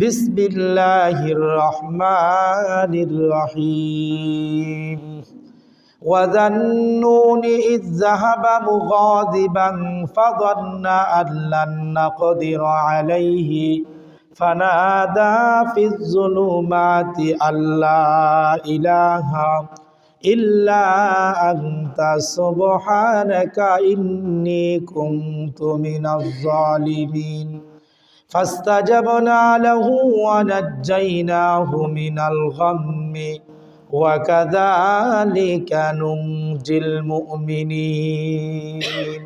বিসমিল্লাহির রহমানির রহিম। ওয়াযান্নুনি ইয যাহাবা মুগাযিবান ফাযান্না আন লান নাকদিরা আলাইহি ফানাদা ফিয যুলুমাতি আল্লা ইলাহা ইল্লা আনতা সুবহানাকা ইন্নী কুনতু মিনাজ জালিমিন। ফাস্তাজাবনা লাহু ওয়া নাজ্জায়নাহু মিনাল গাম্মি ওয়া কাযালিকা নুনজিল মুমিনিন।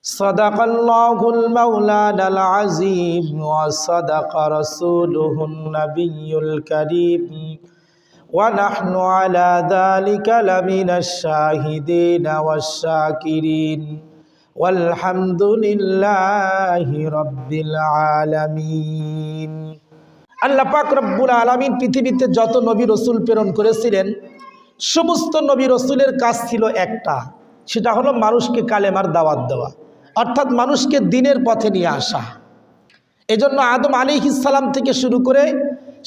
সাদাকাল্লাহুল মাওলানাল আযীম ওয়া সাদাকা রাসূলুহুন নাবিয়্যুল কারীম ওয়া নাহনু আলা যালিকা লামিনাশ শাহিদিনা ওয়াশ শাকিরিন ওয়ালহামদুলিল্লাহি রাব্বিল আলামিন। আল্লাহ পাক রব্বুল আলামিন পৃথিবীতে যত নবী রসুল প্রেরণ করেছিলেন সমস্ত নবী রসুলের কাজ ছিল একটা, সেটা হলো মানুষকে কালেমার দাওয়াত দেওয়া, অর্থাৎ মানুষকে দ্বীনের পথে নিয়ে আসা। এজন্য আদম আলাইহিস সালাম থেকে শুরু করে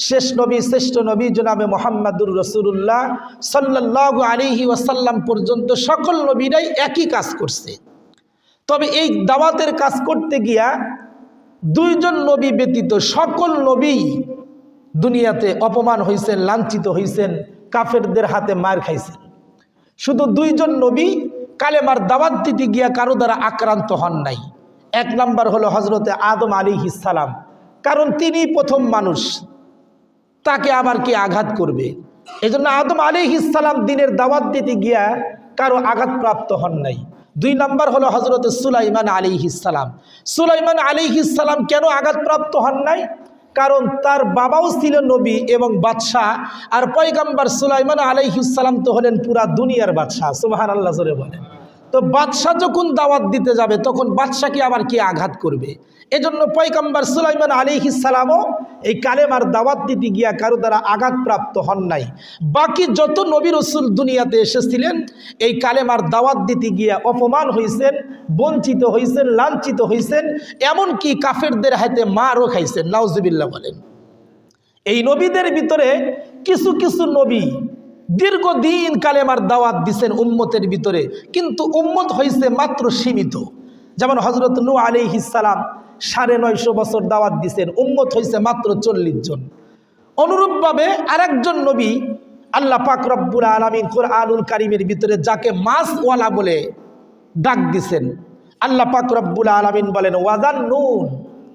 শেষ নবী শ্রেষ্ঠ নবী জনাবে মুহাম্মাদুর রাসূলুল্লাহ সাল্লাল্লাহু আলাইহি ওয়াসাল্লাম পর্যন্ত সকল নবীরাই একই কাজ করছে। তবে এই দাওয়াতের কাজ করতে গিয়া দুইজন নবী ব্যতীত সকল নবী দুনিয়াতে অপমান হয়েছেন, লাঞ্ছিত হয়েছেন, কাফেরদের হাতে মার খাইছেন। শুধু দুইজন নবী কালেমার দাওয়াত দিতে গিয়া কারো দ্বারা আক্রান্ত হন নাই। এক নাম্বার হলো হজরতে আদম আলাইহিস সালাম, কারণ তিনি প্রথম মানুষ, তাকে আবার কে আঘাত করবে। এজন্য আদম আলাইহিস সালাম দ্বীনের দাওয়াত দিতে গিয়া কারো আঘাতপ্রাপ্ত হন নাই। দুই নাম্বার হলো হজরত সুলাইমান আলাইহিস সালাম। সুলাইমান আলাইহিস সালাম কেন আঘাতপ্রাপ্ত হন নাই? কারণ তার বাবাও ছিল নবী এবং বাদশাহ, আর পয়গম্বর সুলাইমান আলাইহিস সালাম তো হলেন পুরা দুনিয়ার বাদশাহ। সুবহানাল্লাহ জোরে বলেন। তো বাদশাহ যখন দাওয়াত দিতে যাবে তখন বাদশাকে আবার কি আঘাত করবে। এজন্য পয়গম্বর সুলাইমান আলাইহিস সালামও এই কালেমার দাওয়াত দিতে গিয়া কারো দ্বারা আঘাতপ্রাপ্ত হন নাই। বাকি যত নবী রসুল দুনিয়াতে এসেছিলেন এই কালেমার দাওয়াত দিতে গিয়া অপমান হয়েছেন, বঞ্চিত হয়েছেন, লাঞ্ছিত হয়েছেন, এমনকি কাফেরদের হাতে মারও খাইছেন। নাউজুবিল্লাহ বলেন। এই নবীদের ভিতরে কিছু কিছু নবী দীর্ঘদিন কালেমার দাওয়াত দিছেন উম্মতের ভিতরে, কিন্তু উম্মত হয়েছে মাত্র সীমিত। যেমন হজরত নূহ আলাইহিস সালাম 950 বছর দাওয়াত দিছেন, উম্মত হয়েছে মাত্র 40 জন। অনুরূপভাবে আরেকজন নবী আল্লাহ পাক রব্বুল আলামিন কুরআনুল কারীমের ভিতরে যাকে মাছওয়ালা বলে ডাক দিছেন, আল্লাহ পাক রব্বুল আলামিন বলেন ওয়াযান্নুন,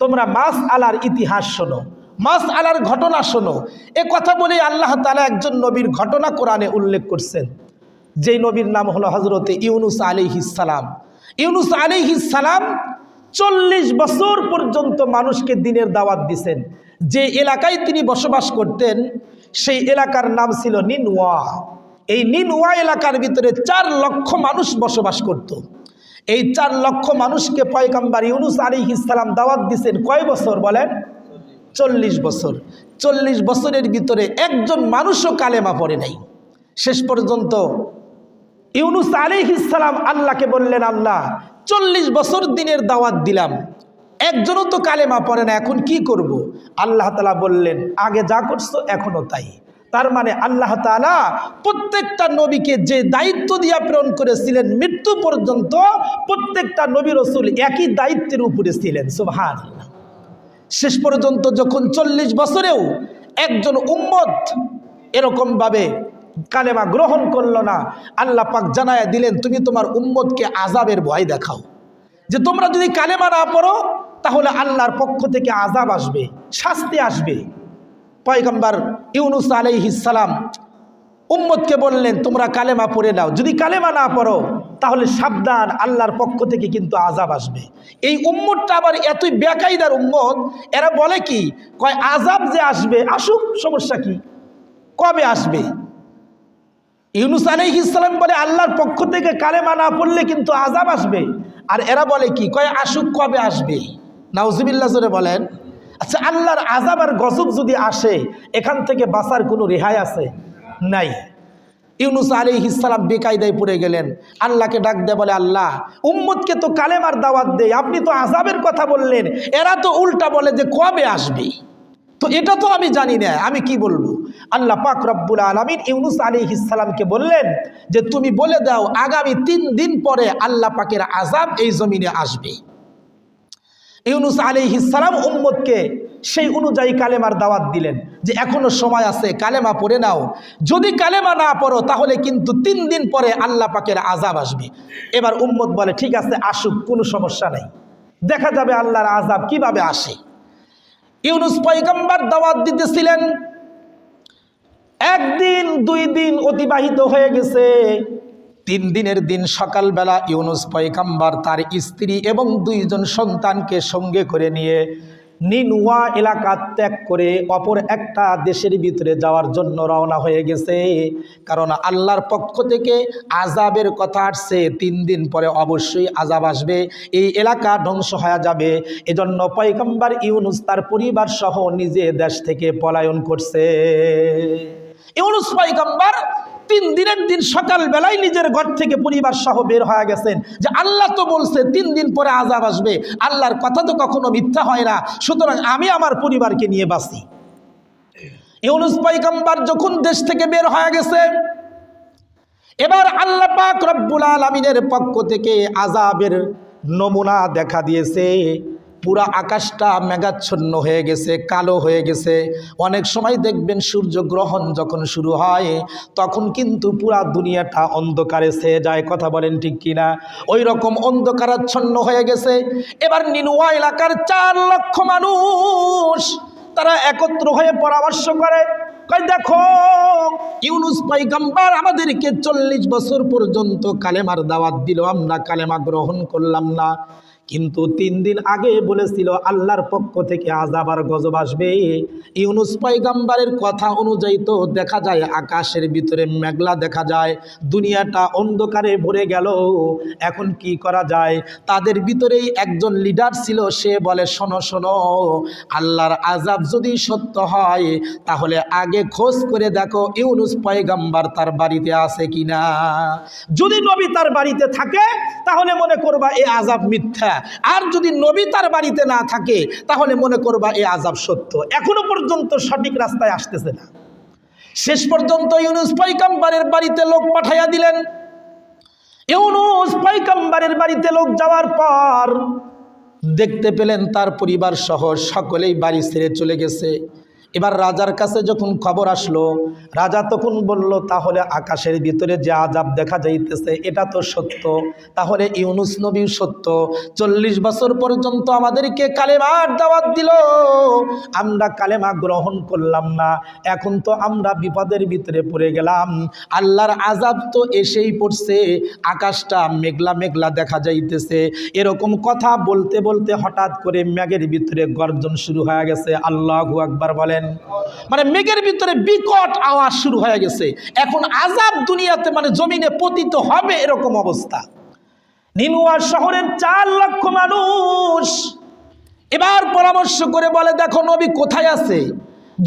তোমরা মাছ আলার ইতিহাস শোনো, মাছ আলার ঘটনা শোনো। এ কথা বলে আল্লাহ তাআলা একজন নবীর ঘটনা কোরআনে উল্লেখ করছেন, যেই নবীর নাম হলো হজরতে ইউনুস আলাইহিস সালাম। ইউনুস আলাইহিস সালাম 40 বছর পর্যন্ত মানুষকে দ্বীনের দাওয়াত দিছেন। যে এলাকায় তিনি বসবাস করতেন সেই এলাকার নাম ছিল নিনওয়া। এই নিনওয়া এলাকার ভিতরে 4 লক্ষ মানুষ বসবাস করত। এই 4 লক্ষ মানুষকে পয়গম্বর ইউনুস আলাইহিস সালাম দাওয়াত দিছেন কয় বছর বলেন? 40 বছর। 40 বছরের ভিতরে একজন মানুষও কালেমা পড়ে নাই। শেষ পর্যন্ত ইউনুস আলাইহিস সালাম আল্লাহকে বললেন, আল্লাহ 40 বছর দ্বীনের দাওয়াত দিলাম, একজনও তো কালেমা পড়ে না, এখন কি করব? আল্লাহ তাআলা বললেন, আগে যা করছো এখনো তাই। তার মানে আল্লাহ তাআলা প্রত্যেকটা নবীকে যে দায়িত্ব দিয়া প্রেরণ করেছিলেন মৃত্যু পর্যন্ত প্রত্যেকটা নবী রসুল একই দায়িত্বের উপরে ছিলেন। সুবহানাল্লাহ। শেষ পর্যন্ত যখন 40 বছরেও একজন উম্মত এরকমভাবে কালেমা গ্রহণ করলো না, আল্লাহ পাক জানায়া দিলেন, তুমি তোমার উম্মতকে আযাবের ভয় দেখাও, যে তোমরা যদি কালেমা না পড়ো তাহলে আল্লাহর পক্ষ থেকে আযাব আসবে, শাস্তি আসবে। পয়গম্বর ইউনুস আলাইহিস সালাম উম্মতকে বললেন, তোমরা কালেমা পড়ে নাও, যদি কালেমা না পড়ো তাহলে সাবধান, আল্লাহর পক্ষ থেকে কিন্তু আযাব আসবে। এই উম্মতটা আবার এতই বেকায়দার উম্মত, এরা বলে কি, কয় আযাব যে আসবে আসুক, সমস্যা কি, কবে আসবে? ইউনুস আলাইহিস সালাম বলে আল্লাহর পক্ষ থেকে কালেমা না পড়লে কিন্তু আযাব আসবে। আর এরা বলে কি, কয় আসুক, কবে আসবে? নাউজুবিল্লাহ জোরে বলেন। আচ্ছা, আল্লাহর আযাব আর গজব যদি আসে এখান থেকে বাঁচার কোনো রেহাই আছে? নাই। ইউনুস আলাইহিস সালাম বেকায়দায় পড়ে গেলেন। আল্লাহকে ডাক দিয়ে বলে, আল্লাহ, উম্মতকে তো কালেমার দাওয়াত দেয়, আপনি তো আযাবের কথা বললেন, এরা তো উল্টা বলে যে কবে আসবে, তো এটা তো আমি জানি না, আমি কি বলবো। আল্লাহ পাক রব্বুল আলামিন ইউনুস আলাইহিস সালামকে বললেন যে তুমি বলে দাও আগামী 3 দিন পরে আল্লাহ পাকের আযাব এই জমিনে আসবে। ইউনুস আলাইহিস সালাম উম্মতকে সেই অনুযায়ী কালেমার দাওয়াত দিলেন যে এখনো সময় আছে, কালেমা পড়ে নাও, যদি কালেমা না পড়ো তাহলে কিন্তু 3 দিন পরে আল্লাহ পাকের আযাব আসবে। এবার উম্মত বলে ঠিক আছে আসুক, কোনো সমস্যা নেই, দেখা যাবে আল্লাহর আযাব কিভাবে আসে। ইউনুস পয়গম্বর দাওয়াত দিতেছিলেন, 1 দিন 2 দিন অতিবাহিত হয়ে গেছে। 3 দিনের দিন সকালবেলা ইউনুস পয়গম্বর তার স্ত্রী এবং 2 জন সন্তানকে সঙ্গে করে নিয়ে নিনওয়া এলাকা ত্যাগ করে অপর একটা দেশের ভিতরে যাওয়ার জন্য রওনা হয়ে গেছে। কারণ আল্লাহর পক্ষ থেকে আযাবের কথা আসছে, 3 দিন পরে অবশ্যই আযাব আসবে, এই এলাকা ধ্বংস হয়ে যাবে। এজন্য পয়গম্বর ইউনুস তার পরিবার সহ নিজে দেশ থেকে পলায়ন করছে। ইউনুস পয়গম্বর 3 দিনের দিন সকালবেলায় নিজের ঘর থেকে পরিবার সহ বের হয়ে গেছেন যে আল্লাহ তো বলছে 3 দিন পরে আযাব আসবে, আল্লাহর কথা তো কখনো মিথ্যা হয় না, সুতরাং আমি আমার পরিবারকে নিয়ে বাঁচি। ইউনুস পয়গম্বর যখন দেশ থেকে বের হয়ে গেছে, এবার আল্লাহ পাক রব্বুল আলামিনের পক্ষ থেকে আযাবের নমুনা দেখা দিয়েছে। পুরা আকাশটা মেঘাচ্ছন্ন হয়ে গেছে, কালো হয়ে গেছে। অনেক সময় দেখবেন সূর্যগ্রহণ যখন শুরু হয় তখন কিন্তু পুরা দুনিয়াটা অন্ধকারে ছেয়ে যায়, কথা বলেন ঠিক কিনা? ওই রকম অন্ধকারাচ্ছন্ন হয়ে গেছে। এবার নিনওয়া এলাকার 4 লক্ষ মানুষ তারা একত্র হয়ে পরামর্শ করে, কই দেখো ইউনুস পয়গম্বর আমাদেরকে 40 বছর পর্যন্ত কালেমার দাওয়াত দিল, আমরা কালেমা গ্রহণ করলাম না, কিন্তু 3 দিন আগে বলেছিল আল্লাহর পক্ষ থেকে আযাব আর গজব আসবে। ইউনুস পয়গম্বরের কথা অনুযায়ী তো দেখা যায় আকাশের ভিতরে মেঘলা দেখা যায়, দুনিয়াটা অন্ধকারে ভরে গেল, এখন কি করা যায়? তাদের ভিতরেই একজন লিডার ছিল, সে বলে শোনো শোনো, আল্লাহর আযাব যদি সত্য হয় তাহলে আগে খোঁজ করে দেখো ইউনুস পয়গম্বর তার বাড়িতে আছে কিনা। যদি নবী তার বাড়িতে থাকে তাহলে মনে করবা এই আযাব মিথ্যা, আর যদি নবী তার বাড়িতে না থাকে তাহলে মনে করবা এই আযাব সত্য। এখনো পর্যন্ত সঠিক রাস্তায় আসতেছে না। শেষ পর্যন্ত ইউনুস পয়গম্বরের বাড়িতে লোক পাঠাইয়া দিলেন। ইউনুস পয়গম্বরের বাড়িতে লোক যাওয়ার পর দেখতে পেলেন তার পরিবার সহ সকলেই বাড়ি ছেড়ে চলে গেছে। এবার রাজার কাছে যখন খবর আসলো, রাজা তখন বলল তাহলে আকাশের ভিতরে যে আযাব দেখা যাইতেছে এটা তো সত্য, তাহলে ইউনুস নবী সত্য। 40 বছর পর্যন্ত আমাদেরকে কালেমার দাওয়াত দিল, আমরা কালেমা গ্রহণ করলাম না, এখন তো আমরা বিপদের ভিতরে পড়ে গেলাম, আল্লাহর আযাব তো এসেই পড়ছে, আকাশটা মেঘলা মেঘলা দেখা যাইতেছে। এরকম কথা বলতে বলতে হঠাৎ করে মেঘের ভিতরে গর্জন শুরু হয়ে গেছে। আল্লাহু আকবার বলেন। মানে মেঘের ভিতরে বিকট আওয়াজ শুরু হয়ে গেছে, এখন আযাব দুনিয়াতে মানে জমিনে পতিত হবে এরকম অবস্থা। নিনওয়া শহরের 4 লক্ষ মানুষ এবার পরামর্শ করে বলে দেখো নবী কোথায় আছে,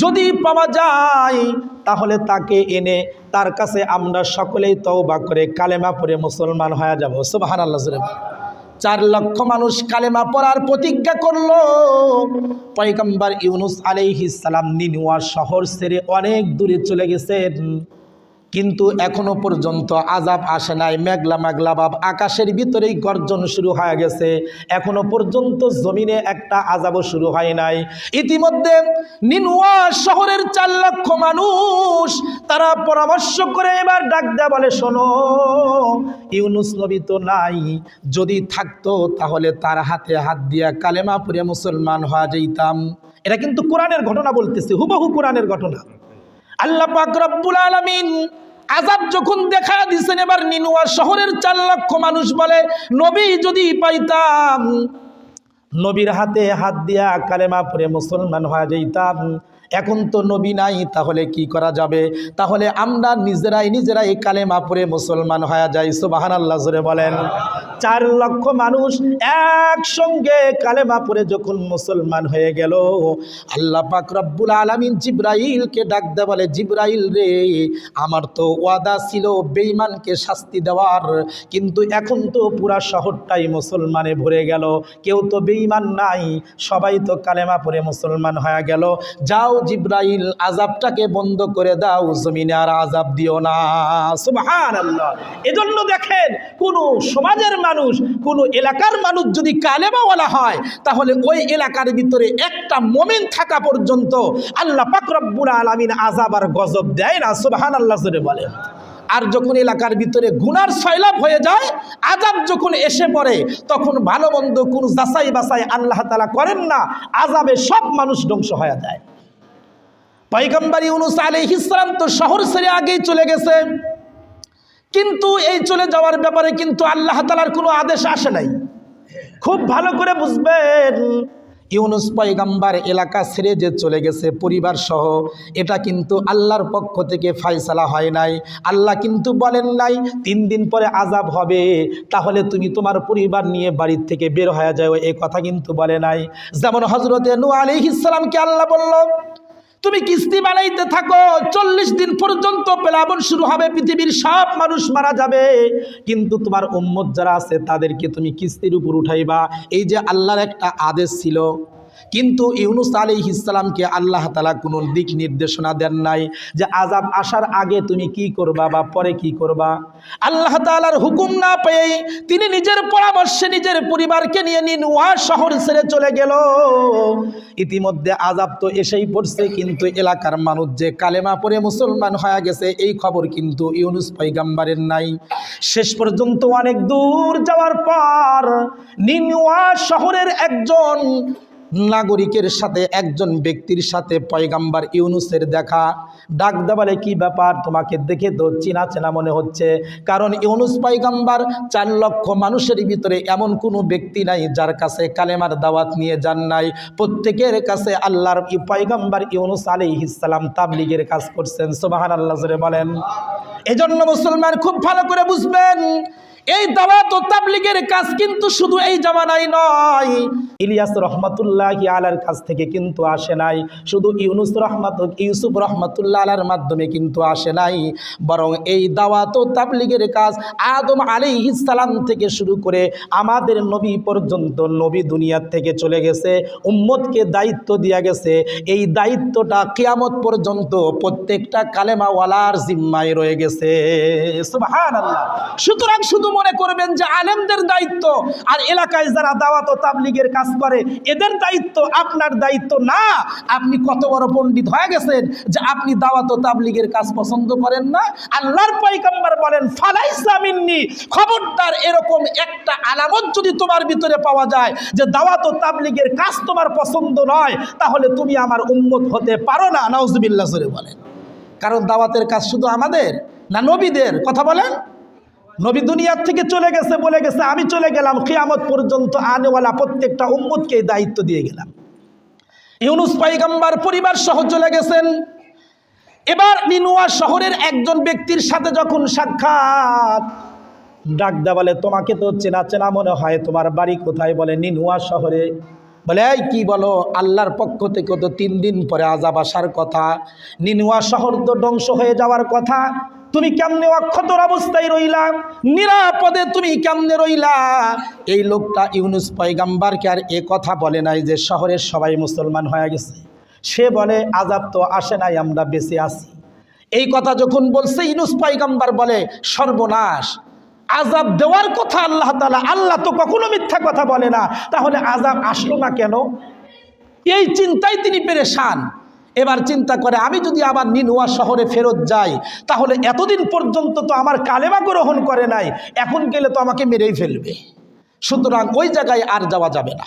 যদি পাওয়া যায় তাহলে তাকে এনে তার কাছে আমরা সকলেই তওবা করে কালেমা পড়ে মুসলমান হয়ে যাব। সুবহানাল্লাহ। 4 লক্ষ মানুষ কালেমা পড়ার প্রতিজ্ঞা করলো। পয়গম্বর ইউনুস আলাইহিস সালাম নিনওয়া শহর ছেড়ে অনেক দূরে চলে গেছেন, কিন্তু এখনো পর্যন্ত আযাব আসে নাই। মেঘলা মেঘলা ভাব, আকাশের ভিতরেই গর্জন শুরু হয়ে গেছে, এখনো পর্যন্ত জমিনে একটা আযাবও শুরু হয় নাই। ইতিমধ্যে নিনওয়া শহরের 4 লক্ষ মানুষ তারা পরামর্শ করে এবার ডাক দেয়া বলে শোনো, ইউনুস নবী তো নাই, যদি থাকতো তাহলে তার হাতে হাত দিয়া কালেমা পড়ে মুসলমান হয়ে যাইতাম। এটা কিন্তু কোরআনের ঘটনা বলতেছে, হুবহু কোরআনের ঘটনা। আল্লাহ পাক রব্বুল আলামিন আযাব যখন দেখা দিয়েছেন, এবার নিনওয়া শহরের 4 লক্ষ মানুষ বলে নবী যদি পাইতাম, নবীর হাতে হাত দিয়া কালেমা পড়ে মুসলমান হয়ে যাইতাম, এখন তো নবী নাই, তাহলে কি করা যাবে? তাহলে আমরা নিজেরাই কালেমা পড়ে মুসলমান হয়ে যাই। সুবহানাল্লাহ জোরে বলেন। 4 লক্ষ মানুষ একসঙ্গে কালেমা পড়ে যখন মুসলমান হয়ে গেল, আল্লাহ পাক রব্বুল আলামিন জিবরাইলকে ডাক দিয়ে বলে, জিবরাইল রে, আমার তো ওয়াদা ছিল বেঈমানকে শাস্তি দেওয়ার, কিন্তু এখন তো পুরা শহরটাই মুসলমানে ভরে গেল, কেউ তো বেঈমান নাই, সবাই তো কালেমা পড়ে মুসলমান হয়ে গেল। যাও জিবরাইল, আযাবটাকে বন্ধ করে দাও, জমিনে আর আযাব দিও না। সুবহানাল্লাহ। এজন্য দেখেন, কোন সমাজের মানুষ, কোন এলাকার মানুষ যদি কালেমাওয়ালা হয়, তাহলে ওই এলাকার ভিতরে একটা মুমিন থাকা পর্যন্ত আল্লাহ পাক রব্বুল আলামিন আযাব আর গজব দেয় না। সুবহানাল্লাহ জোরে বলে। আর যখন এলাকার ভিতরে গুনার সয়লাব হয়ে যায়, আযাব যখন এসে পড়ে, তখন ভালো মন্দ কোন যাচাই বাছাই আল্লাহ তাআলা করেন না, আযাবে সব মানুষ ধ্বংস হয়ে যায়। পয়গম্বর ইউনূস আলাইহিস সালাম তো শহর ছেড়ে আগেই চলে গেছে, কিন্তু এই চলে যাওয়ার ব্যাপারে কিন্তু আল্লাহ তাআলার কোনো আদেশ আসে নাই। খুব ভালো করে বুঝবেন, ইউনূস পয়গম্বর এলাকা ছেড়ে যে চলে গেছে পরিবার সহ, এটা কিন্তু আল্লাহর পক্ষ থেকে ফয়সালা হয় নাই। আল্লাহ কিন্তু বলেন নাই 3 দিন পরে আযাব হবে, তাহলে তুমি তোমার পরিবার নিয়ে বাড়ির থেকে বের হয়ে যাও, এই কথা কিন্তু বলে নাই। যেমন হযরতে নূহ আলাইহিস সালামকে আল্লাহ বলল, তুমি কিস্তি বানাইতে থাকো, 40 দিন পর্যন্ত প্লাবন শুরু হবে, পৃথিবীর সব মানুষ মারা যাবে, কিন্তু তোমার উম্মত যারা আছে তাদেরকে তুমি কিস্তির উপর উঠাইবা। এই যে আল্লাহর একটা আদেশ ছিল, কিন্তু ইউনূস আলাইহিস সালামকে আল্লাহ তাআলা কোনো দিক নির্দেশনা দেন নাই যে আযাব আসার আগে তুমি কি করবা বা পরে কি করবা। আল্লাহ তাআলার হুকুম না পেয়ে তিনি নিজের পরামর্শে নিজের পরিবারকে নিয়ে নিনওয়া শহর ছেড়ে চলে গেল। ইতিমধ্যে আযাব তো এসেই পড়ছে, কিন্তু এলাকার মানুষ যে কালেমা পড়ে মুসলমান হয়ে গেছে এই খবর কিন্তু ইউনূস পয়গম্বরের নাই। শেষ পর্যন্ত অনেক দূর যাওয়ার পর নিনওয়া শহরের একজন নাগরিকের সাথে, একজন ব্যক্তির সাথে পয়গম্বর ইউনূসের দেখা। ডাক দেওয়ালে, কি ব্যাপার, তোমাকে দেখে তো চেনা চেনা মনে হচ্ছে, কারণ ইউনূস পয়গম্বর 4 লক্ষ মানুষের ভিতরে এমন কোনো ব্যক্তি নাই যার কাছে কালেমার দাওয়াত নিয়ে যান নাই। প্রত্যেকের কাছে আল্লাহর পয়গম্বর ইউনূস আলাইহিস সালাম তাবলীগের কাজ করছেন। সুবহানাল্লাহ জোরে বলেন। এজন্য মুসলমান খুব ভালো করে বুঝবেন, এই দাওয়াত ও তাবলীগের কাজ কিন্তু শুধু এই জামানায় নয়, ইলিয়াস রহমাতুল্লাহি আলাইহির কাছ থেকে কিন্তু আসে নাই, শুধু ইউসুফ রহমাতুল্লাহ আলাইহির মাধ্যমে কিন্তু আসে নাই, বরং এই দাওয়াত ও তাবলীগের কাজ আদম আলাইহিস সালাম থেকে শুরু করে আমাদের নবী পর্যন্ত, নবী দুনিয়ার থেকে চলে গেছে, উম্মতকে দায়িত্ব দেয়া গেছে। এই দায়িত্বটা কিয়ামত পর্যন্ত প্রত্যেকটা কালেমাওয়ালার জিম্মায় রয়ে গেছে। সুবহানাল্লাহ। সুতরাং শুধু মনে করবেন যে আলেমদের দায়িত্ব আর এলাকায় যারা দাওয়াত ও তাবলীগের কাজ করে এদের দায়িত্ব, আপনার দায়িত্ব না। আপনি কত বড় পণ্ডিত হয়ে গেছেন যে আপনি দাওয়াত ও তাবলীগের কাজ পছন্দ করেন না? আল্লাহর পয়গম্বর বলেন, ফালাইসা মিন্নি, খবরদার এরকম একটা আলামত যদি তোমার ভিতরে পাওয়া যায় যে দাওয়াত ও তাবলীগের কাজ তোমার পছন্দ নয়, তাহলে তুমি আমার উম্মত হতে পারো না। নাউজুবিল্লাহ জোরে বলেন। কারণ দাওয়াতের কাজ শুধু আমাদের না, নবীদের কথা বলেন। নবী দুনিয়ার থেকে চলে গেছে, বলে গেছে আমি চলে গেলাম, কিয়ামত পর্যন্ত আনেওয়ালা প্রত্যেকটা উম্মতকে দায়িত্ব দিয়ে গেলাম। ইউনূস পয়গম্বর পরিবার সহ চলে গেছেন। এবার নিনওয়া শহরের একজন ব্যক্তির সাথে যখন সাক্ষাৎ, ডাক দেয়া বলে, তোমাকে তো চেনা চেনা মনে হয়, তোমার বাড়ি কোথায়? বলে নিনওয়া শহরে। বলে, এই কি বলো, আল্লাহর পক্ষ থেকে তো 3 দিন পরে আযাব আসার কথা, নিনওয়া শহর তো ধ্বংস হয়ে যাওয়ার কথা, তুমি কেমনে অক্ষতর অবস্থায় রইলা, নিরাপদে তুমি কেমনে রইলা? এই লোকটা ইউনূস পয়গম্বরকে আর এ কথা বলে নাই যে শহরের সবাই মুসলমান হয়ে গেছে, সে বলে আযাব তো আসে নাই, আমরা বেঁচে আছি। এই কথা যখন বলছে, ইউনূস পয়গম্বর বলে, সর্বনাশ, আযাব দেওয়ার কথা আল্লাহ তাআলা, আল্লাহ তো কখনো মিথ্যা কথা বলে না, তাহলে আযাব আসলো না কেন? এই চিন্তায় তিনি পেরেশান। এবার চিন্তা করে, আমি যদি আবার নিনওয়া শহরে ফেরত যাই, তাহলে এতদিন পর্যন্ত তো আমার কালেমা গ্রহণ করে নাই, এখন গেলে তো আমাকে মেরেই ফেলবে, সুতরাং ওই জায়গায় আর যাওয়া যাবে না।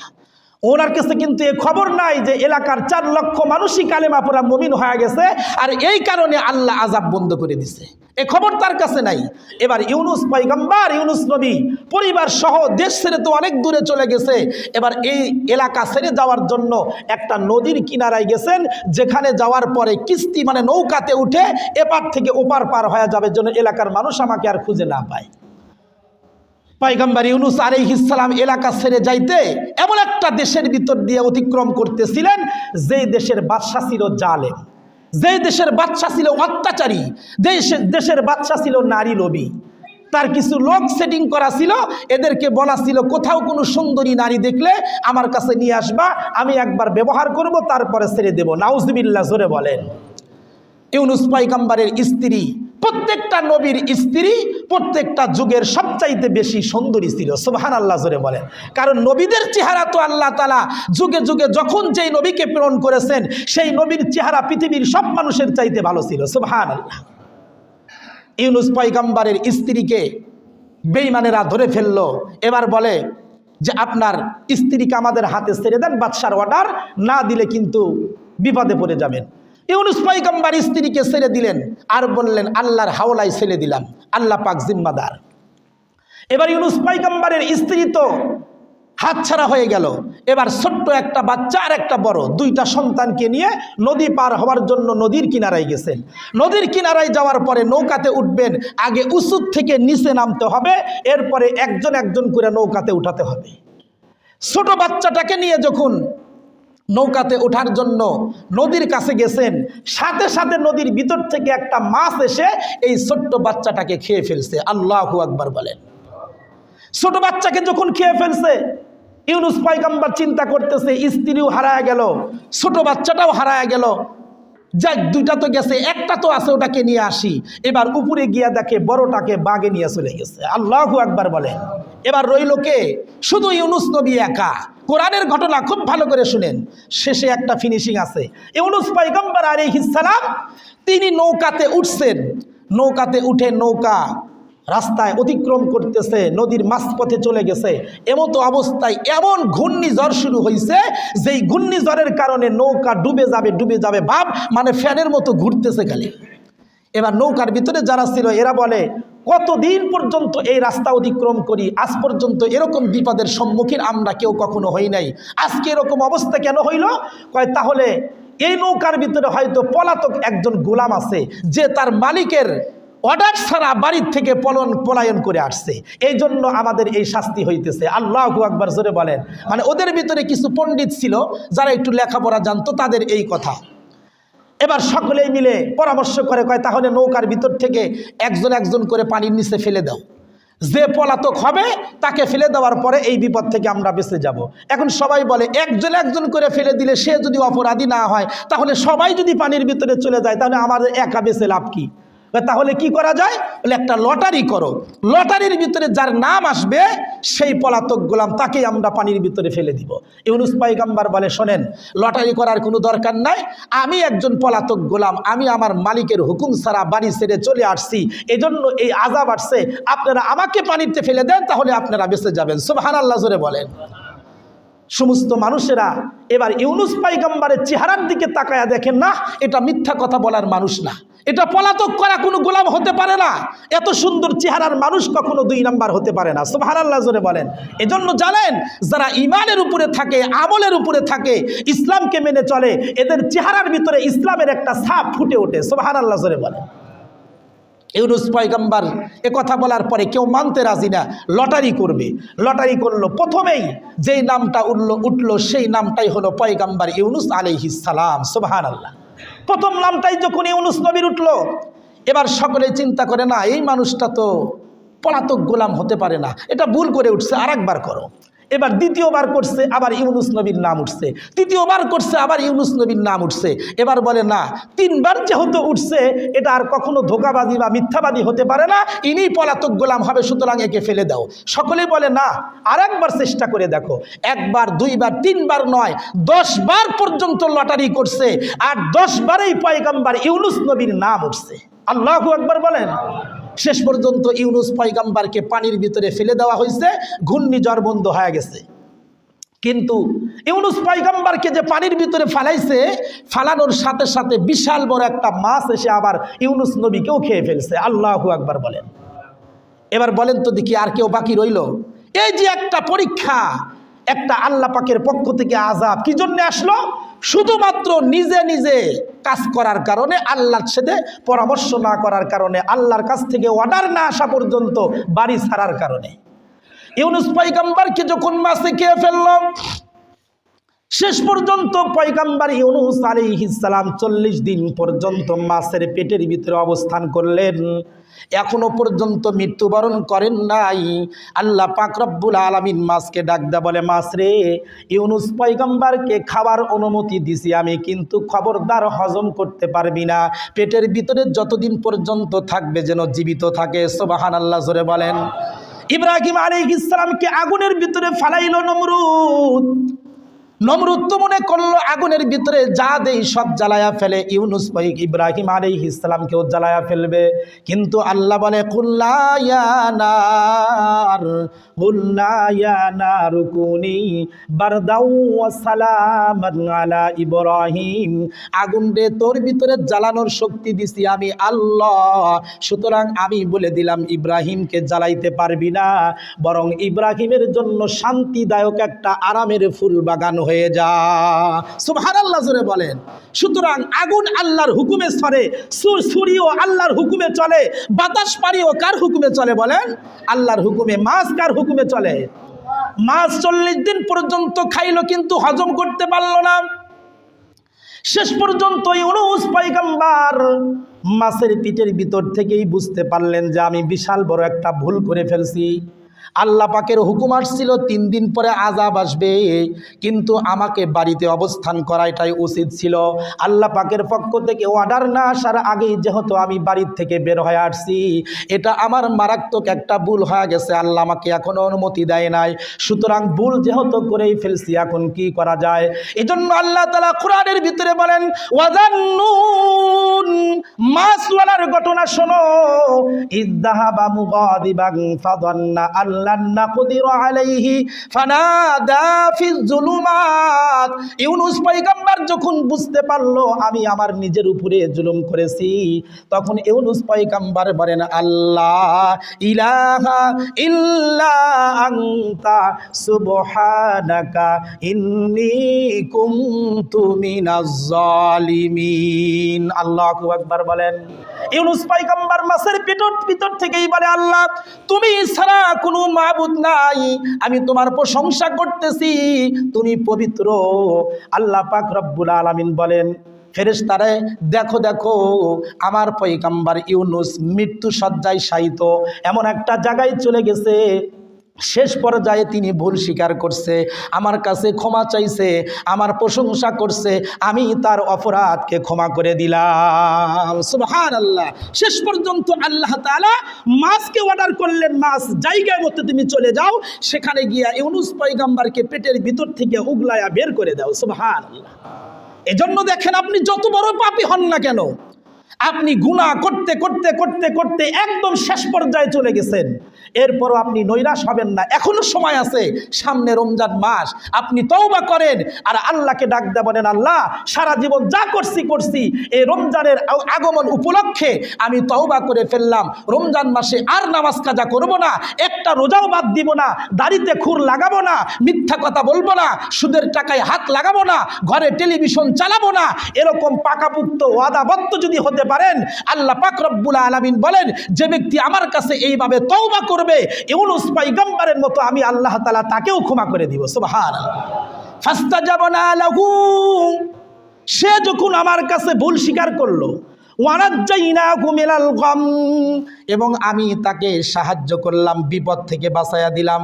ওনার কাছে কিন্তু এ খবর নাই যে এলাকার 4 লক্ষ মানুষই কালেমা পড়া মুমিন হয়ে গেছে, আর এই কারণে আল্লাহ আযাব বন্ধ করে দিছে, এ খবর তার কাছে নাই। এবার ইউনূস পয়গম্বর, ইউনূস নবী পরিবার সহ দেশ ছেড়ে তো অনেক দূরে চলে গেছে। এবার এই এলাকা ছেড়ে যাওয়ার জন্য একটা নদীর কিনারায় গেছেন, যেখানে যাওয়ার পরে কিস্তি মানে নৌকাতে উঠে এপার থেকে ওপার পার হয়ে যাবে, জন্য এলাকার মানুষ আমাকে আর খুঁজে না পায়। পয়গম্বর ইউনূস আলাইহিস সালাম এলাকা ছেড়ে যাইতে এমন একটা দেশের ভিতর দিয়ে অতিক্রম করতেছিলেন যেই দেশের বাদশা ছিল জালেম, যেই দেশের বাদশা ছিল অত্যাচারী, দেশের বাদশা ছিল নারী লোভী। তার কিছু লোক সেটিং করা ছিল, এদেরকে বলা ছিল কোথাও কোনো সুন্দরী নারী দেখলে আমার কাছে নিয়ে আসবা, আমি একবার ব্যবহার করব তারপরে ছেড়ে দেব। নাউজুবিল্লাহ, জোরে বলেন। ইউনূস পয়গম্বরের স্ত্রী, প্রত্যেকটা নবীর স্ত্রী প্রত্যেকটা যুগের সবচাইতে বেশি সুন্দরী ছিল। সুবহানাল্লাহ, জোরে বলেন। কারণ নবীদের চেহারা তো আল্লাহ তাআলা যুগে যুগে যখন যেই নবীকে প্রেরণ করেছেন সেই নবীর চেহারা পৃথিবীর সব মানুষের চাইতে ভালো ছিল। সুবহানাল্লাহ। ইউনূস পয়গম্বরের স্ত্রীকে বেঈমানেরা ধরে ফেললো। এবার বলে যে আপনার স্ত্রীকে আমাদের হাতে ছেড়ে দেন, বাদশার অর্ডার না দিলে কিন্তু বিপদে পড়ে যাবেন। ইউনূস পয়গম্বর স্ত্রীকে ছেড়ে দিলেন আর বললেন আল্লাহর হাওলায় ছেড়ে দিলাম, আল্লাহ পাক জিম্মাদার। এবার ইউনূস পয়গম্বরের স্ত্রী তো হাতছাড়া হয়ে গেল। এবার ছোট্ট একটা বাচ্চা আর একটা বড়, দুইটা সন্তানকে নিয়ে নদী পার হওয়ার জন্য নদীর কিনারায় গেছেন। নদীর কিনারায় যাওয়ার পরে নৌকাতে উঠবেন, আগে উঁচু থেকে নিচে নামতে হবে, এরপরে একজন একজন করে নৌকাতে উঠাতে হবে। ছোট বাচ্চাটাকে নিয়ে যখন নৌকাতে ওঠার জন্য নদীর কাছে গেছেন, সাথে সাথে নদীর ভিতর থেকে একটা মাছ এসে এই ছোট্ট বাচ্চাটাকে খেয়ে ফেলছে। আল্লাহু আকবার বলেন। ছোট বাচ্চাকে যখন খেয়ে ফেলছে, ইউনূস পয়গম্বর চিন্তা করতেছে স্ত্রীও হারায় গেল, ছোট বাচ্চাটাও হারায় গেল, যাক দুইটা তো গেছে, একটা তো আছে, ওটাকে নিয়ে আসি। এবার উপরে গিয়া দেখে বড়টাকে বাগে নিয়ে চলে গেছে। আল্লাহু আকবার বলেন। এবার রইল কে? শুধু ইউনূস নবী একা। কোরআনের ঘটনা খুব ভালো করে শুনেন, শেষে একটা ফিনিশিং আছে। ইউনূস পয়গম্বর আলাইহিস সালাম তিনি নৌকাতে উঠছেন, নৌকাতে উঠে নৌকা রাস্তায় অতিক্রম করতেছে, নদীর মাঝপথে চলে গেছে। এমতো অবস্থায় এমন ঘূর্ণিঝড় শুরু হয়েছে, যেই ঘূর্ণিঝড়ের কারণে নৌকা ডুবে যাবে ভাব, মানে ফ্যানের মতো ঘুরতেছে খালি। এবার নৌকার ভিতরে যারা ছিল এরা বলে কতদিন পর্যন্ত এই রাস্তা অতিক্রম করি, আজ পর্যন্ত এরকম বিপদের সম্মুখীন আমরা কেউ কখনো হই নাই, আজকে এরকম অবস্থা কেন হইল? কয় তাহলে এই নৌকার ভিতরে হয়তো পলাতক একজন গোলাম আছে, যে তার মালিকের অর্ডার ছাড়া বাড়ির থেকে পলায়ন করে আসছে, এই জন্য আমাদের এই শাস্তি হইতেছে। আল্লাহু আকবার, জোরে বলেন। মানে ওদের ভিতরে কিছু পণ্ডিত ছিল যারা একটু লেখাপড়া জানতো, তাদের এই কথা। এবার সকলেই মিলে পরামর্শ করে, কয় তাহলে নৌকার ভিতর থেকে একজন একজন করে পানির নিচে ফেলে দাও, যে পলাতক হবে তাকে ফেলে দেওয়ার পরে এই বিপদ থেকে আমরা বেঁচে যাব। এখন সবাই বলে একজন একজন করে ফেলে দিলে সে যদি অপরাধী না হয়, তাহলে সবাই যদি পানির ভিতরে চলে যায়, তাহলে আমাদের একা বেঁচে লাভ কি? তাহলে কি করা যায়? বলে একটা লটারি করো, লটারির ভিতরে যার নাম আসবে সেই পলাতক গোলাম, তাকেই আমরা পানির ভিতরে ফেলে দিব। ইউনূস পয়গম্বর বলে শোনেন, লটারি করার কোনো দরকার নাই, আমি একজন পলাতক গোলাম, আমি আমার মালিকের হুকুম ছাড়া বাড়ি ছেড়ে চলে আসছি, এজন্য এই আযাব আসছে, আপনারা আমাকে পানিতে ফেলে দেন, তাহলে আপনারা বেঁচে যাবেন। সুবহানাল্লাহ, জোরে বলেন। সমস্ত মানুষেরা এবার ইউনূস পয়গম্বরের চেহারার দিকে তাকায়া দেখেন, না এটা মিথ্যা কথা বলার মানুষ না, এটা পলাতক করা কোনো গোলাম হতে পারে না, এত সুন্দর চেহারার মানুষ কখনো দুই নাম্বার হতে পারে না। সুবহানাল্লাহ, জোরে বলেন। এজন্য জানেন, যারা ঈমানের উপরে থাকে, আমলের উপরে থাকে, ইসলামকে মেনে চলে, এদের চেহারার ভিতরে ইসলামের একটা ছাপ ফুটে ওঠে। সুবহানাল্লাহ, জোরে বলেন। ইউনূস পয়গম্বর এ কথা বলার পরে কেউ মানতে রাজি না, লটারি করবে। লটারি করলো, প্রথমেই যেই নামটা উঠলো সেই নামটাই হলো পয়গম্বর ইউনূস আলাইহিস সালাম। সুবহানাল্লাহ। প্রথম নামটাই যখন ইউনূস নবীর উঠলো, এবার সকলে চিন্তা করে, না এই মানুষটা তো পলাতক গোলাম হতে পারে না, এটা ভুল করে উঠছে, আরেকবার করো। এবার দ্বিতীয়বার করছে, আবার ইউনূস নবীর নাম উঠছে, তৃতীয়বার করছে, আবার ইউনূস নবীর নাম উঠছে। এবার বলে না, তিনবার যেহেতু উঠছে, এটা আর কখনো ধোঁকাবাদী বা মিথ্যাবাদী হতে পারে না, ইনি পলাতক গোলাম হবে, সুতরাং একে ফেলে দাও। সকলেই বলে না, আর একবার চেষ্টা করে দেখো। একবার, দুইবার, তিনবার নয়, 10 বার পর্যন্ত লটারি করছে, আর 10 বারেই পয়গম্বর ইউনূস নবীর নাম উঠছে। আল্লাহু আকবার বলেন। শেষ পর্যন্ত ইউনূস পয়গম্বরকে পানির ভিতরে ফেলে দেওয়া হয়েছে, ঘূর্ণিঝড় বন্ধ হয়ে গেছে। কিন্তু ইউনূস পয়গম্বরকে যে পানির ভিতরে ফালাইছে, ফালানোর সাথে সাথে বিশাল বড় একটা মাছ এসে আবার ইউনূস নবীকেও খেয়ে ফেলছে। আল্লাহু আকবার বলেন। এবার বলেন তো দেখি, আর কেউ বাকি রইল? এই যে একটা পরীক্ষা, একটা আল্লাহ পাকের পক্ষ থেকে আযাব, কি জন্য আসলো? শুধুমাত্র নিজে নিজে কাজ করার কারণে, আল্লাহর সাথে পরামর্শ না করার কারণে, আল্লাহর কাছ থেকে অর্ডার না আসা পর্যন্ত বাড়ি ছাড়ার কারণে। ইউনুস পয়গম্বরকে যখন মাছে খেয়ে ফেলল, শেষ পর্যন্ত পয়গম্বর ইউনুস আলাইহিস সালাম 40 দিন পর্যন্ত মাছের পেটের ভিতরে অবস্থান করলেন, এখনো পর্যন্ত মৃত্যুবরণ করেন নাই। আল্লাহ পাক রব্বুল আলামিন মাছকে ডাক দেয়া বলে, মাছ রে, ইউনুস পয়গম্বরকে খাবার অনুমতি দিছি আমি, কিন্তু খবরদার হজম করতে পারবি না, পেটের ভিতরে যতদিন পর্যন্ত থাকবে যেন জীবিত থাকে। সুবহানাল্লাহ, জোরে বলেন। ইব্রাহিম আলাইহিস সালামকে আগুনের ভিতরে ফালাইলো নমরুদ। নমরুদ তো মনে করলো আগুনের ভিতরে যা দেই সব জ্বালায়া ফেলে, ইউনুস ইব্রাহিম আলাইহিস সালামকেও জ্বালায়া ফেলবে। কিন্তু আল্লাহ বলে, কুল্লা ইয়া নার, কুল্লা ইয়া নার কুনি বারদাও ওয়া সালামান আলা ইব্রাহিম। আগুন রে, তোর ভিতরে জ্বালানোর শক্তি দিছি আমি আল্লাহ, সুতরাং আমি বলে দিলাম ইব্রাহিমকে জ্বালাইতে পারবি না, বরং ইব্রাহিমের জন্য শান্তিদায়ক একটা আরামের ফুল বাগান হয়ে যা। সুবহানাল্লাহ, জোরে বলেন। সুতরাং আগুন আল্লাহর হুকুমে চলে, সূর্যও আল্লাহর হুকুমে চলে, বাতাস পানিও কার হুকুমে চলে বলেন? আল্লাহর হুকুমে। মাছ কার হুকুমে চলে? মাছ 40 দিন পর্যন্ত খাইলো কিন্তু হজম করতে পারলো না। শেষ পর্যন্ত ইউনুস পয়গম্বর মাছের পিঠের ভিতর থেকেই বুঝতে পারলেন যে আমি বিশাল বড় একটা ভুল করে ফেলছি। আল্লাহ পাকের হুকুম আসছিল 3 দিন পরে আযাব আসবে, কিন্তু আমাকে বাড়িতে অবস্থান করা এটাই উচিত ছিল। আল্লাহ পাকের পক্ষ থেকে অর্ডার না আসার আগেই যেহেতু আমি বাড়ির থেকে বের হয়ে আসছি, এটা আমার মারাত্মক একটা ভুল হয়ে গেছে। আল্লাহ আমাকে এখনো অনুমতি দেয় নাই, সুতরাং ভুল যেহেতু করেই ফেলছি, এখন কি করা যায়? এজন্য আল্লাহ তাআলা কোরআনের ভিতরে বলেন, ওয়াজান্নুন, মাছওয়ালার ঘটনা শোনো, ইযহাবা মুগাদিবান ফাযান্না আল্লাহ নাকদিরু আলাইহি ফানাদা ফিজ জুলুমাত। ইউনুস পয়গম্বর যখন বুঝতে পারলো আমি আমার নিজের উপরে জুলুম করেছি, তখন ইউনুস পয়গম্বর বলেন, আল্লাহ ইলাহা ইল্লা আনতা সুবহানাকা ইন্নী কুনতু মিনাজ জালিমিন। আল্লাহু আকবার বলেন। ইউনুস পয়গম্বর মাছের ভিতর থেকেই বলে, আল্লাহ তুমি ছাড়া কোনো মাবুদ নাই, আমি তোমার প্রশংসা করতেছি, তুমি পবিত্র। আল্লাহ পাক রব্বুল আলামিন বলেন, ফেরেশতারে দেখো দেখো, আমার পয়গম্বর ইউনুস মৃত্যু শয্যায় শায়িত, এমন একটা জায়গায় চলে গেছে, শেষ পর্যায়ে তিনি ভুল স্বীকার করছে, আমার কাছে ক্ষমা চাইছে, আমার প্রশংসা করছে, আমি তার অপরাধকে ক্ষমা করে দিলাম। সুবহানাল্লাহ। শেষ পর্যন্ত আল্লাহ তাআলা মাছকে অর্ডার করলেন, মাছ জায়গায় মতো তুমি চলে যাও, সেখানে গিয়া ইউনুস পয়গম্বরকে পেটের ভিতর থেকে উগলায়া বের করে দাও। সুবহানাল্লাহ। এজন্য দেখেন, আপনি যত বড় পাপী হন না কেন, আপনি গুনাহ করতে করতে করতে করতে একদম শেষ পর্যায়ে চলে গেছেন, এরপরও আপনি নৈরাশ হবেন না, এখনো সময় আছে, সামনে রমজান মাস, আপনি তওবা করেন আর আল্লাহকে ডাক দেয়া বলেন, আল্লাহ সারা জীবন যা করছি এই রমজানের আগমন উপলক্ষে আমি তওবা করে ফেললাম, রমজান মাসে আর নামাজ কাজা করব না, একটা রোজাও বাদ দিব না, দাড়িতে খুর লাগাবো না, মিথ্যা কথা বলবো না, সুদের টাকায় হাত লাগাবো না, ঘরে টেলিভিশন চালাবো না, এরকম পাকাপুক্ত ওয়াদাবদ্ধ যদি হতে পারেন, আল্লাহ পাক রব্বুল আলামিন বলেন, যে ব্যক্তি আমার কাছে এইভাবে তওবা করবে ইউনুস পয়গম্বরের মতো আমি আল্লাহ তাআলা তাকেও ক্ষমা করে দিব। সুবহানাল্লাহ। ফাস্তাজাবনা লাহু, সে যখন আমার কাছে ভুল স্বীকার করলো, ওয়ানাজ্জাইনাহু মিনাল গাম, এবং আমি তাকে সাহায্য করলাম, বিপদ থেকে বাঁচায়া দিলাম।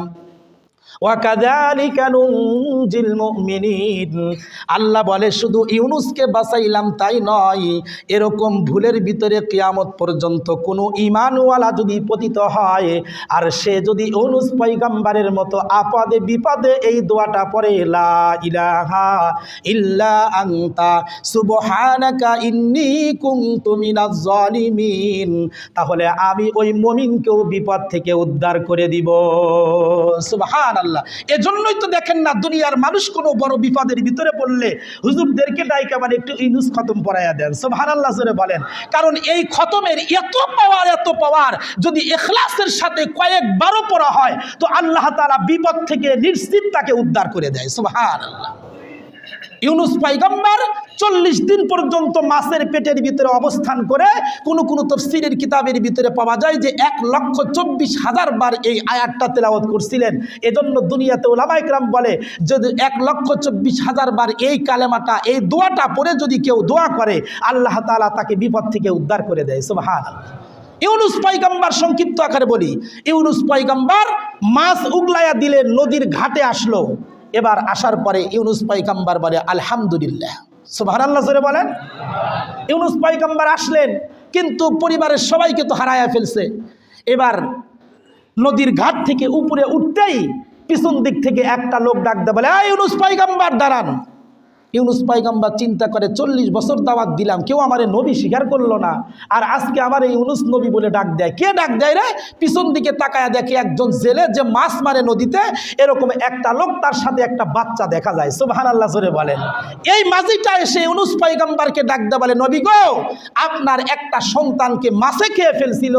ওয়াকাযালিকা নুনজিল মুমিনিন, আল্লাহ বলে শুধু ইউনুসকে বাঁচাইলাম তাই নয়, এরকম ভুলের ভিতরে কিয়ামত পর্যন্ত কোনো ঈমানওয়ালা যদি পতিত হয় আর সে যদি ইউনুস পয়গম্বরের মতো আপদে বিপদে এই দোয়াটা পড়ে, লা ইলাহা ইল্লা আনতা সুবহানাকা ইন্নী কুনতু মিনাজ জালিমিন, তাহলে আমি ওই মুমিনকেও বিপদ থেকে উদ্ধার করে দিব। সুবহানাল্লাহ। এজন্যই তো দেখেন না, দুনিয়ার মানুষ কোনো বড় বিপদের ভিতরে পড়লে হুজুরদেরকে ডাইকা মানে একটু ইউনুস খতম পড়াইয়া দেন। সুবহানাল্লাহ জোরে বলেন। কারণ এই খতমের এত পাওয়ার যদি ইখলাসের সাথে কয়েকবারও পড়া হয় তো আল্লাহ তাআলা বিপদ থেকে নিশ্চিত তাকে উদ্ধার করে দেয়। সুবহানাল্লাহ। ইউনুস পয়গম্বর 40 দিন পর্যন্ত মাছের পেটের ভিতরে অবস্থান করে কোন তাফসীরের কিতাবের ভিতরে পাওয়া যায় যে 1,24,000 বার এই আয়াতটা তেলাওয়াত করছিলেন। এজন্য দুনিয়াতে উলামায়ে কেরাম বলে যদি 1,24,000 বার এই কালেমাটা, এই দোয়াটা পড়ে যদি কেউ দোয়া করে, আল্লাহ তাআলা তাকে বিপদ থেকে উদ্ধার করে দেয়। সুবহানাল্লাহ। ইউনুস পয়গম্বর সংক্ষিপ্ত আকারে বলি, ইউনুস পয়গম্বর মাছ উগলাইয়া দিলেন, নদীর ঘাটে আসলো। এবার আসার পরে ইউনুস পয়গম্বর বলে আলহামদুলিল্লাহ। সুবহানাল্লাহ জোরে বলেন। ইউনুস পয়গম্বর আসলেন, কিন্তু পরিবারের সবাইকে তো হারায়া ফেলছে। এবার নদীর ঘাট থেকে উপরে উঠতেই পিছন দিক থেকে একটা লোক ডাক দেয়, বলে ইউনুস পয়গম্বর দাঁড়ান। ইউনুস পয়গম্বর চিন্তা করে 40 বছর দাওয়াত দিলাম, কেউ আমারে নবী স্বীকার করলো না, আর আজকে আমার এই ইউনুস নবী বলে ডাক দেয়। কে ডাক দেয় রে? পিছন দিকে তাকায়া দেখে একজন জেলে যে মাছ মারে নদীতে, এরকম একটা লোক, তার সাথে একটা বাচ্চা দেখা যায়। সুবহানাল্লাহ জোরে বলেন। এই মাঝিটা এসে ইউনুস পয়গম্বরকে ডাক দেয়, বলে নবী গো, আপনার একটা সন্তানকে মাছে খেয়ে ফেলছিল,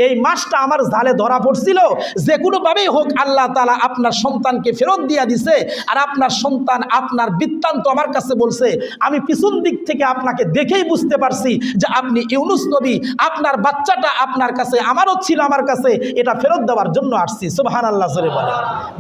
এই মাছটা আমার জালে ধরা পড়ছিল, যে কোনোভাবেই হোক আল্লাহ তাআলা আপনার সন্তানকে ফেরত দিয়া দিছে, আর আপনার সন্তান আপনার বৃত্তান্ত আমার কাছে বলছে। আমি পিছন দিক থেকে আপনাকে দেখেই বুঝতে পারছি যে আপনি ইউনুস নবী, আপনার বাচ্চাটা আপনার কাছে, আমারও ছিল আমার কাছে, এটা ফেরত দেওয়ার জন্য আসছি। সুবহানাল্লাহ জোরে বলেন।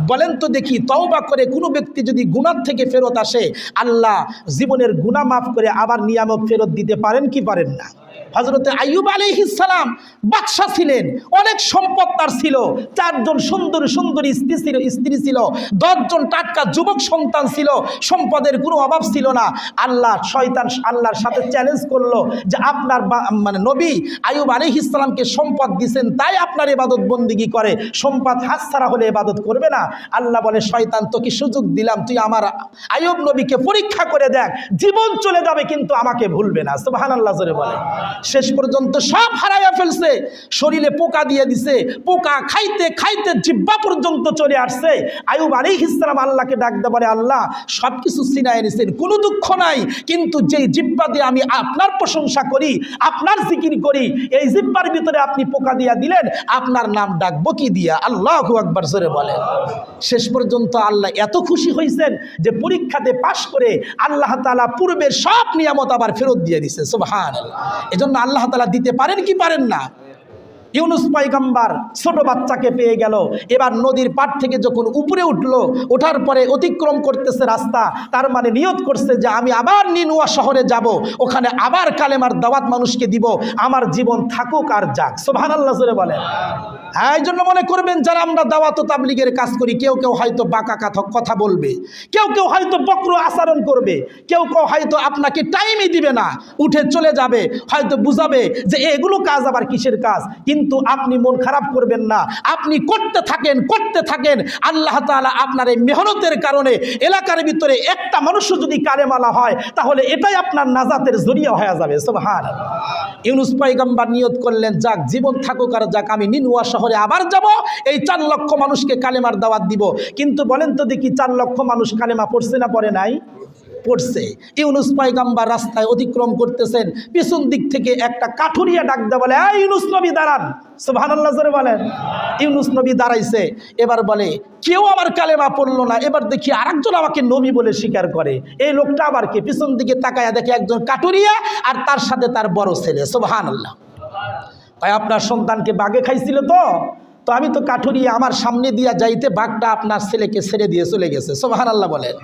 বলেন তো দেখি, তওবা করে কোনো ব্যক্তি যদি গুনাহ থেকে ফেরত আসে, আল্লাহ জীবনের গুনাহ মাফ করে আবার নিয়ামত ফেরত দিতে পারেন কি পারেন না? হযরতে আইয়ুব আলাইহিস সালাম বাদশা ছিলেন, অনেক সম্পদ তার ছিল, 4 জন সুন্দরী স্ত্রী ছিল, 10 জন টাটকা যুবক সন্তান ছিল, সম্পদের কোনো অভাব ছিল না। শয়তান আল্লাহর সাথে চ্যালেঞ্জ করলো যে আপনার নবী আইয়ুব আলাইহিস সালামকে সম্পদ দিয়েছেন, তাই আপনার ইবাদত বন্দেগী করে, সম্পদ হাতছাড়া হলে ইবাদত করবে না। আল্লাহ বলে, শয়তান তোকে সুযোগ দিলাম, তুই আমার আইয়ুব নবীকে পরীক্ষা করে দেখ, জীবন চলে যাবে কিন্তু আমাকে ভুলবে না। সুবহানাল্লাহ জোরে বলে। শেষ পর্যন্ত সব হারাইয়া ফেলছে, শরীরে পোকা দিয়ে দিছে, পোকা খাইতে খাইতে জিহ্বা পর্যন্ত চলে আসছে। আইয়ুব আলাইহিস সালাম আল্লাহকে ডাক দিয়ে বলে, আল্লাহ সব কিছু ছিনায় নিছেন, কোনো দুঃখ নাই, কিন্তু যেই জিহ্বা দিয়ে আমি আপনার প্রশংসা করি, আপনার জিকির করি, এই জিহ্বার ভিতরে আপনি পোকা দিয়া দিলেন, আপনার নাম ডাকবো কি দিয়া? আল্লাহু আকবার জোরে বলেন। শেষ পর্যন্ত আল্লাহ এত খুশি হয়েছেন যে পরীক্ষাতে পাশ করে আল্লাহ তাআলা পূর্বের সব নিয়ামত আবার ফেরত দিয়ে দিছে। সুবহানাল্লাহ। এজন্য আল্লাহ তাআলা দিতে পারেন কি পারেন না? ইউনুস পয়গম্বর ছোট বাচ্চাকে পেয়ে গেল। এবার নদীর পাড় থেকে যখন উপরে উঠলো, ওঠার পরে অতিক্রম করতেছে রাস্তা, তার মানে নিয়ত করছে যে আমি আবার নিনুয়া শহরে যাব, ওখানে আবার কালেমার দাওয়াত মানুষকে দিব, আমার জীবন থাকুক আর যাক। সুবহানাল্লাহ জোরে বলেন। হ্যাঁ, এই জন্য মনে করবেন যারা আমরা দাওয়াত ও তাবলীগের কাজ করি, কেউ কেউ হয়তো বাঁকা কথা বলবে, কেউ কেউ হয়তো বক্র আচরণ করবে, কেউ কেউ হয়তো আপনাকে টাইমই দিবে না, উঠে চলে যাবে, হয়তো বুঝাবে যে এগুলো কাজ আবার কিসের কাজ। কিন্তু আপনি মন খারাপ করবেন না, আপনি করতে থাকেন। আল্লাহ তাআলা আপনার এই মেহনতের কারণে এলাকার ভিতরে একটা মানুষও যদি কালেমালা হয়, তাহলে এটাই আপনার নাজাতের জরিয়া হয়ে যাবে। সুবহানাল্লাহ। ইউনুস পয়গম্বর নিয়ত করলেন, যাক জীবন থাকুক আর যাক, আমি নিনুয়া শহরে আবার যাব, এই 4 লক্ষ মানুষকে কালেমার দাওয়াত দিব। কিন্তু বলেন তো দেখি, 4 লক্ষ মানুষ কালেমা পড়ছে না পড়ে নাই? পড়ছে। ইউনুস পয়গম্বর রাস্তায় অতিক্রম করতেছেন, পিছন দিক থেকে একটা কাঠুরিয়া ডাক দেয়, বলে এই ইউনুস নবী দাঁড়ান। সুবহানাল্লাহ জোরে বলেন। ইউনুস নবী দাঁড়াইছে, এবার বলে কেউ আমার কালেমা পড়লো না, এবার দেখি আরেকজন আমাকে নবী বলে স্বীকার করে। এই লোকটা আবার কে? পিছন দিকে তাকায়া দেখে একজন কাঠুরিয়া, আর তার সাথে তার বড় ছেলে। সুবহানাল্লাহ। তাই আপনার সন্তানকে বাঘে খাইছিল তো আমি তো কাঠুরিয়া, আমার সামনে দিয়া যাইতে বাঘটা আপনার ছেলেকে ছেড়ে দিয়ে চলে গেছে। সুবহানাল্লাহ বলেন।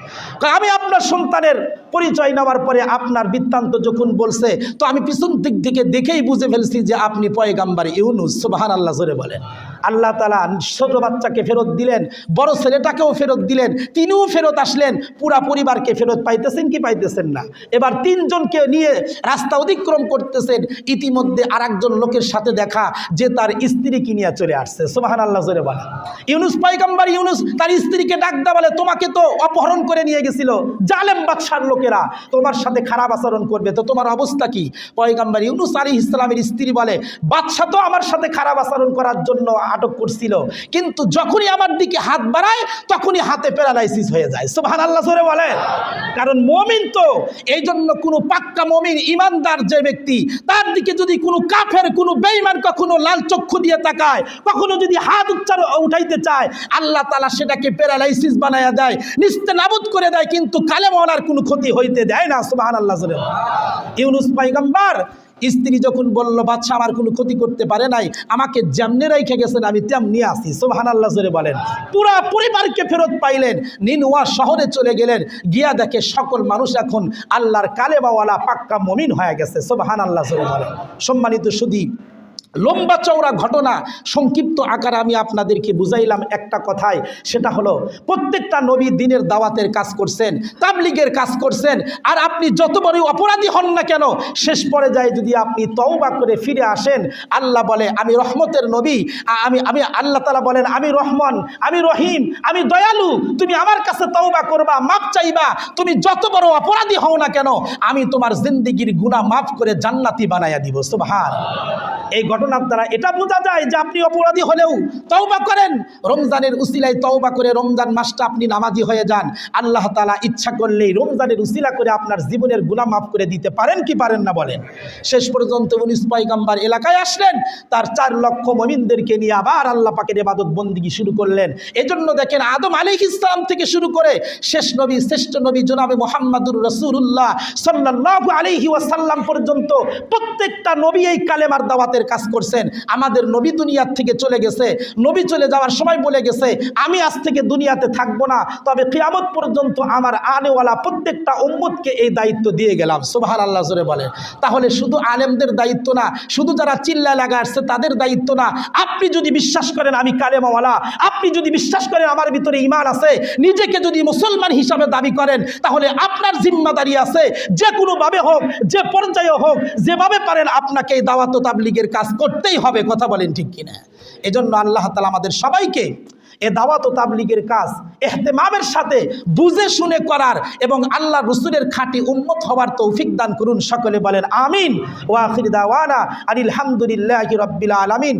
আমি আপনার সন্তানের পরিচয় নেওয়ার পরে আপনার বৃত্তান্ত যখন বলছে, তো আমি পিছন দিক থেকে দেখেই বুঝে ফেলছি যে আপনি পয়গম্বর ইউনুস। সুবহানাল্লাহ জোরে বলেন। আল্লাহ তাআলা ছোট বাচ্চাকে ফেরত দিলেন, বড় ছেলেটাকেও ফেরত দিলেন, তিনিও ফেরত আসলেন, পুরা পরিবারকে ফেরত পাইতেছেন কি পাইতেছেন না? এবার 3 জনকে নিয়ে রাস্তা অতিক্রম করতেছেন, ইতিমধ্যে আরেকজন লোকের সাথে দেখা, যে তার স্ত্রীকে নিয়ে চলে আসছে। সুবহানাল্লাহ জোরে বলেন। ইউনুস পয়গম্বর ইউনুস তার স্ত্রীকে ডাক দেয়া বলে, তোমাকে তো অপহরণ করে নিয়ে গেছিল জালেম বাদশার লোকেরা, তোমার সাথে খারাপ আচরণ করবে, তো তোমার অবস্থা কি? পয়গম্বর ইউনুস আলাইহিস সালামের স্ত্রী বলে, বাদশা তো আমার সাথে খারাপ আচরণ করার জন্য আটক করছিল, কিন্তু যখনই আমার দিকে হাত বাড়ায় তখনই হাতে প্যারালাইসিস হয়ে যায়। সুবহানাল্লাহ জোরে বলেন। কারণ মুমিন তো এই জন্য কোনো পাক্কা মুমিন ইমানদার যে ব্যক্তি, তার দিকে যদি কোনো কাফের কোনো বেঈমান কখনো লাল চক্ষু দিয়ে তাকায়, কখনো যদি হাত উঠাইতে চায়, আল্লাহ তাআলা সেটাকে প্যারালাইসিস বানায়া দেয়, নিস্তেনাবুদ করে দেয়, কিন্তু কালেমাওয়ালার কোনো ক্ষতি হইতে দেয় না। সুবহানাল্লাহ জোরে বলেন। ইউনূস পয়গম্বর স্ত্রী যখন বলল বাদশা আমার কোনো ক্ষতি করতে পারে নাই, আমাকে যেমনি রেখে গেছেন আমি তেমনি আছি। সুবহানাল্লাহ জোরে বলেন। পুরা পরিবারকে ফেরত পাইলেন, নিনওয়া শহরে চলে গেলেন, গিয়া দেখে সকল মানুষ এখন আল্লাহর কালেমাওয়ালা পাক্কা মুমিন হয়ে গেছে। সুবহানাল্লাহ জোরে বলেন। সম্মানিত সুধী, লম্বা চওড়া ঘটনা সংক্ষিপ্ত আকারে আমি আপনাদেরকে বুঝাইলাম একটা কথায়, সেটা হলো প্রত্যেকটা নবী দ্বীনের দাওয়াতের কাজ করছেন, তাবলীগের কাজ করছেন। আর আপনি যত বড় অপরাধী হন না কেন, শেষ পর্যায়ে যদি আপনি তওবা করে ফিরে আসেন, আল্লাহ বলে আমি রহমতের নবী, আমি আল্লাহ তাআলা বলেন আমি রহমান, আমি রহিম, আমি দয়ালু, তুমি আমার কাছে তওবা করবা, মাপ চাইবা, তুমি যত বড় অপরাধী হও না কেন আমি তোমার জিন্দেগীর গুনাহ মাফ করে জান্নাতি বানাইয়া দিব। সুবহানাল্লাহ। এই ঘটনার দ্বারা এটা বোঝা যায় যে আপনি অপরাধী হলেও তওবা করেন, রমজানের উসিলায় তওবা করে রমজান মাসটা আপনি নামাজি হয়ে যান, আল্লাহ তাআলা ইচ্ছা করলেই রমজানের উসিলা করে আপনার জীবনের গুনাহ মাফ করে দিতে পারেন কি পারেন না বলেন। শেষ পর্যন্ত ইউনূস পয়গম্বর এলাকায় আসলেন, তার 4 লক্ষ মুমিনদেরকে নিয়ে আবার আল্লাহ পাকের ইবাদত বন্দেগী শুরু করলেন। এজন্য দেখেন আদম আলাইহিস সালাম থেকে শুরু করে শেষ নবী শ্রেষ্ঠ নবী জনাবে মুহাম্মাদুর রাসূলুল্লাহ সাল্লাল্লাহু আলাইহি ওয়াসাল্লাম পর্যন্ত প্রত্যেকটা নবী এই কালেমার দাওয়াতের কাজ করছেন। আমাদের নবী দুনিয়ার থেকে চলে গেছে, নবী চলে যাওয়ার সময় বলে গেছে আমি আজ থেকে দুনিয়াতে থাকবো না, তবে কিয়ামত পর্যন্ত আমার আনেওয়ালা প্রত্যেকটা উম্মতকে এই দায়িত্ব দিয়ে গেলাম। সুবহানাল্লাহ জোরে বলে। তাহলে শুধু আলেমদের দায়িত্ব না, শুধু যারা চিল্লা লাগা আসছে তাদের দায়িত্ব না। আপনি যদি বিশ্বাস করেন আমি কালেমাওয়ালা, আপনি যদি বিশ্বাস করেন আমার ভিতরে ঈমান আছে, নিজেকে যদি মুসলমান হিসাবে দাবি করেন, তাহলে আপনার জিম্মাদারি আছে যে কোনোভাবে হোক, যে পর্যায়ে হোক, যেভাবে পারেন আপনাকে এই দাওয়াত ও তাবলীগের কাজ করতেই হবে। কথা বলেন ঠিক কিনা? এজন্য আল্লাহ তাআলা আমাদের সবাইকে এ দাওয়াত ও তাবলীগের কাজ ইহতিমামের সাথে বুঝে শুনে করার এবং আল্লাহ রাসূলের খাঁটি উম্মত হওয়ার তৌফিক দান করুন। সকলে বলেন আমিন। ওয়া আখির দাওয়ানা আনিল হামদুলিল্লাহি রাব্বিল আলামিন।